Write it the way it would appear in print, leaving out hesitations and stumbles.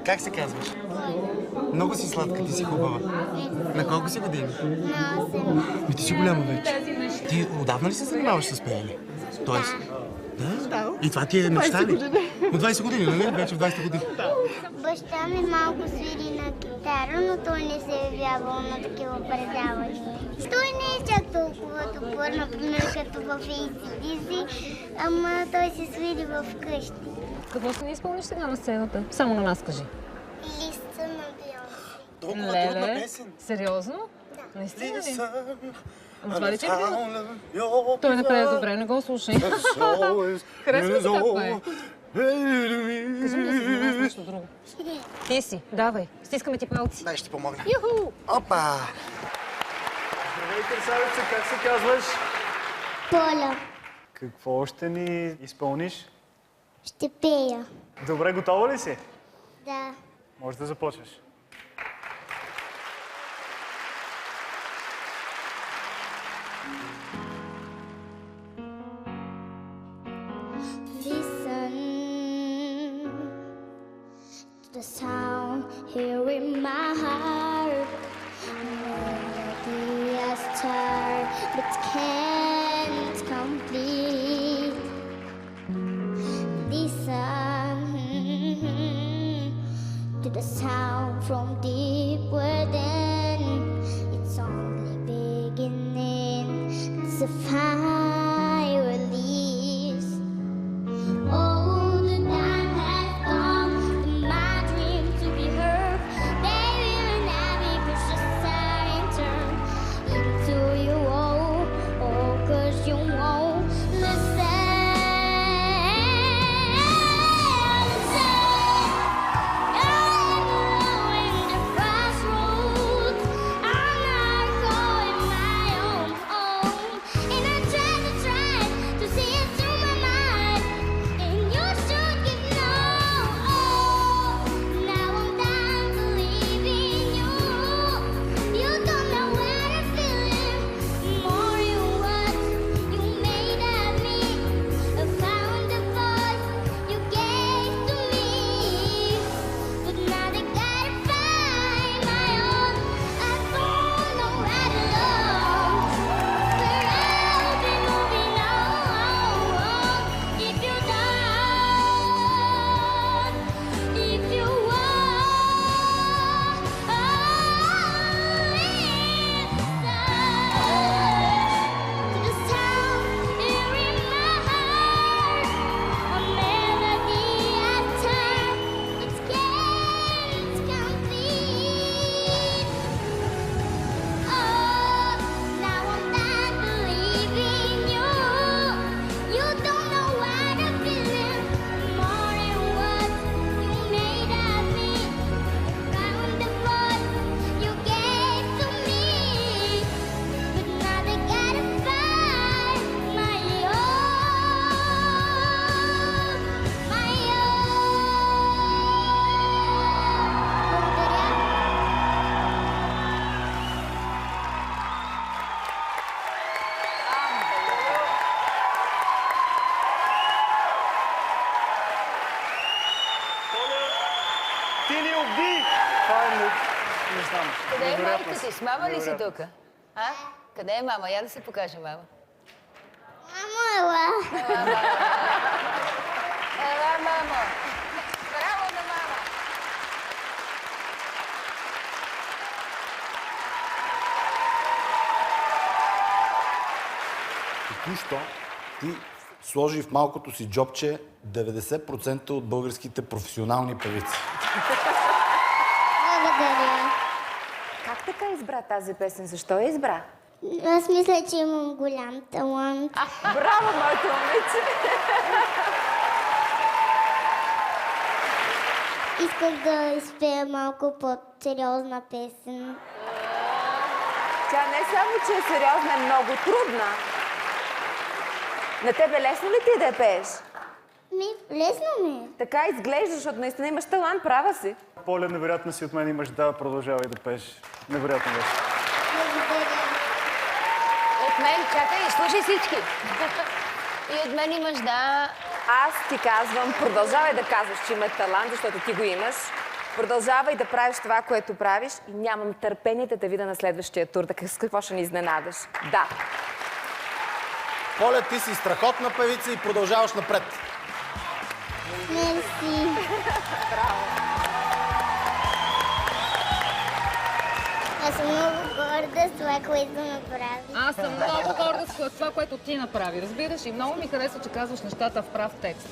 Как се казваш? Много си сладка, ти си хубава. На колко си години? На 8. Ти си голяма вече. Ти отдавна ли се занимаваш с пеене? Тоест... Да. И това ти е мечта ли? От 20 години, нали? Вече в 20 години. Баща ми малко свири на гитара, но той не се е явявал на такива предавания. Той не е чак толкова добър, например, като в ACDC, ама той се свири в къщи. Какво ще ни изпълниш сега на сцената? Само на нас кажи. Листа на Бейонсе. Толкова трудна песен. Сериозно? Да. Наистина ли? Ама това ли че е той не пее добре, не го слушай. Харесва се как пее. Кажи ми да се занимаваш с нещо друго. Ти си, давай, стискаме ти палци. Дай, ще ти помогна. Юху! Опа! Здравей, красавица, как се казваш? Поля, Какво ще ни изпълниш? ще пея. Добре, готова ли си? Да. Може да започнеш. Listen to the sound here in my heart. Melody I start but can't complete. Listen to the sound from deep within. It's only beginning to find release. Oh, the time has come for my dream to be heard. Baby, when every precious sign turn into you, oh, 'cause you won't listen. I'm in the crossroads. I'm not going my own home, and I try to see it through my mind. And you should get no. Now I'm done believing you. You don't know what I'm feeling. More you what you made of me. I found the voice you gave to me, but now they gotta find my own. I don't know where to look, but I'll be moving on. If you don't, if you won't, listen to the sound here in my heart. A melody I turn, it can't complete. Oh, now I'm done believing you. You don't know what I'm feeling. More than what you made of me. Found the voice you gave to me, but now they gotta find my own, my Ти ни убди! Това е не знам. Къде е Невероятно майка си. ти? С мама ли си Невероятно. тук? А? Къде е мама? Я да се покаже мама. Мама, Ела, мамо! Браво на мама! Току-що ти сложи в малкото си джобче 90% от българските професионални певици. благодаря. Как така избра тази песен? Защо я избра? Аз мисля, че имам голям талант. Браво, моето момиче! Исках да изпея малко по-сериозна песен. Тя не само, че е сериозна, е много трудна. На тебе лесно ли ти да я пееш? Лесно ми е. Така изглежда, защото наистина имаш талант, права си. Поля, невероятно си от мен имаш, да, продължавай да пееш. Невероятно беше. Благодаря. От мен, чакай, слушай всички. И от мен имаш, да... Аз ти казвам, продължавай да казваш, че има талант, защото ти го имаш. Продължавай да правиш това, което правиш и нямам търпение да те видя на следващия тур. Да с какво ще ни изненадаш? Да. Коля, ти си страхотна певица и продължаваш напред. Мерси. Аз съм много горда с това, което направи. Аз съм много горда с това, което ти направи. Разбираш, и много ми харесва, че казваш нещата в прав текст.